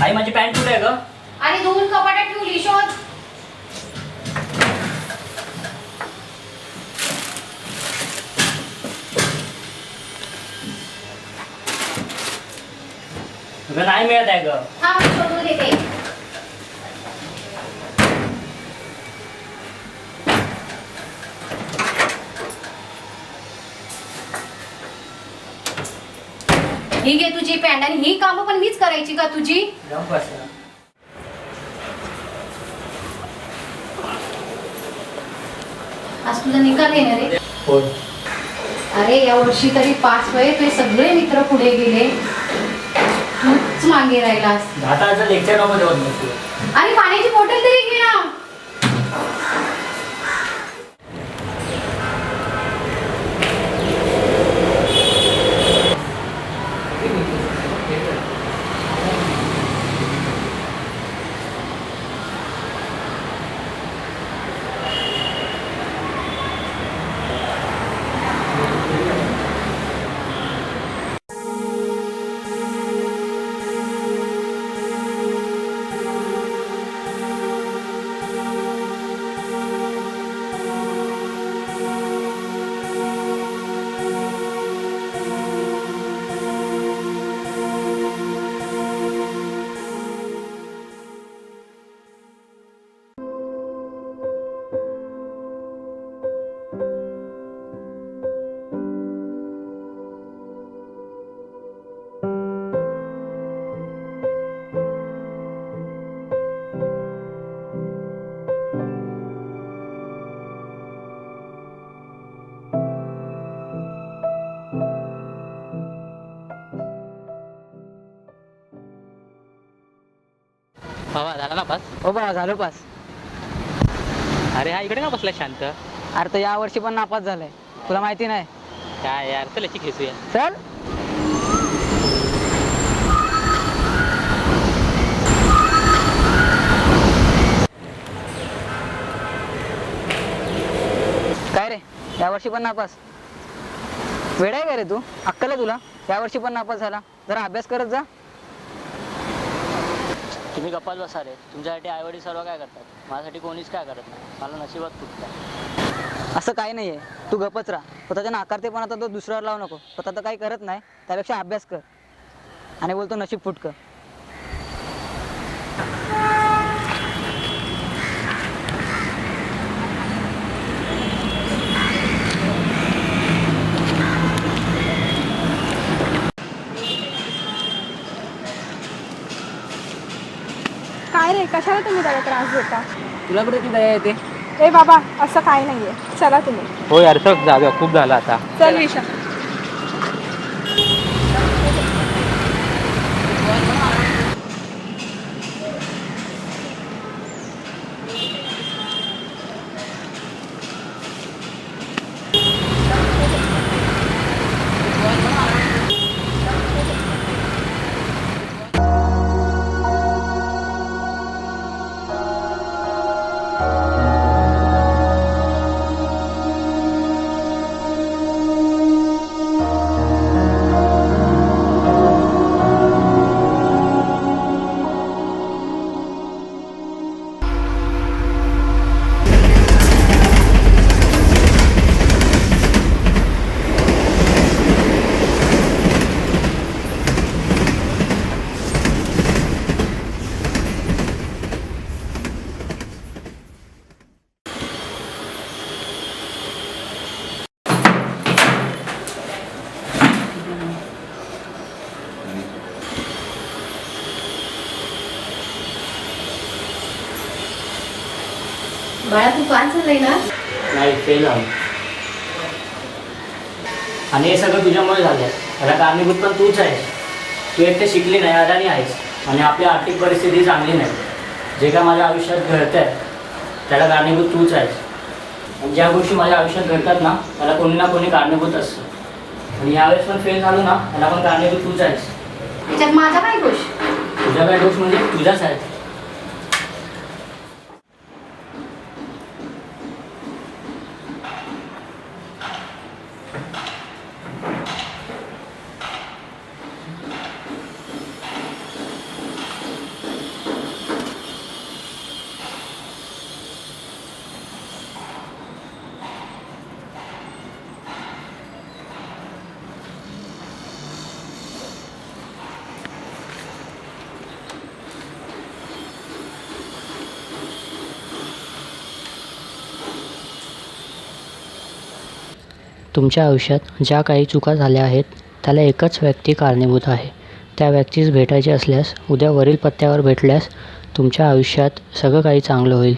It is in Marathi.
आई माझी पॅन्ट कुठे आहे ग? आणि धुवून कपाटात ठेवली, शोध. तुला नाही मिळत आहे ग. हा मी शोधून देते. ही घे तुझी पॅन्ट आणि ही कामं पण मीच करायची का तुझी? गप्प बस. आज तुला निकाल येणार रे. हो. अरे या वर्षी तरी पास वय तुझे सगळे मित्र पुढे गेले, तूच मागे राहिलास. दाताचं लेक्चर नको देऊ नसतो. आणि पाण्याची बॉटल तरी घे ना. बाबा झाला ना पास? हो बा झालो पास. अरे हा इकडे ना बसला शांत. अरे तर या वर्षी पण नापास झालाय, तुला माहिती नाही? काय यार, चल याची खेचूया. चल. काय रे या वर्षी पण नापास? वेळ आहे का रे तू? अक्कल आहे तुला? या वर्षी पण नापास झाला, जरा अभ्यास करत जा. तुम्ही गप्पाच बसा रे. तुमच्यासाठी आईवडील सर्व काय करतात, माझ्यासाठी कोणीच काय करत नाही. मला नशिबात फुटतं. असं काही नाहीये, तू गपच राहा. स्वतःच्या नाकारते पण आता तो दुसऱ्यावर लावू नको. स्वतः तर काही करत नाही, त्यापेक्षा अभ्यास कर. आणि बोलतो नशीब फुटकं. काय रे, कशाला तुम्ही त्याला त्रास देता? तुला कुठे ती दया येते? ए बाबा, असं काय नाहीये. चला तुम्ही. हो यार, चल जाऊया, खूप झालं आता. चल विशा. बाळा तू पास झालंय ना? नाही, फेल झालो. आणि हे सगळं तुझ्यामुळे झालं. याला कारणीभूत पण तूच आहेस. तू एकटे शिकली नाही, अडाणी आहेस. आणि आपली आर्थिक परिस्थिती चांगली नाही. जे काय माझ्या आयुष्यात घडतंय त्याला कारणीभूत तूच आहेस. आणि ज्या गोष्टी माझ्या आयुष्यात घडतात ना, त्याला कोणी ना कोणी कारणीभूत असतं. आणि यावेळेस पण फेल झालो ना, त्याला पण कारणीभूत तूच आहेस. त्याच्यात माझा काय दोष? तुझा काय दोष म्हणजे तुझाच आहे. तुमच्या आयुष्यात ज्या काही चुका झाल्या आहेत त्याला एकच व्यक्ती कारणीभूत आहे. त्या व्यक्तीस भेटायचे असल्यास उद्या वरील पत्त्यावर भेटल्यास तुमच्या आयुष्यात सगळं काही चांगलं होईल.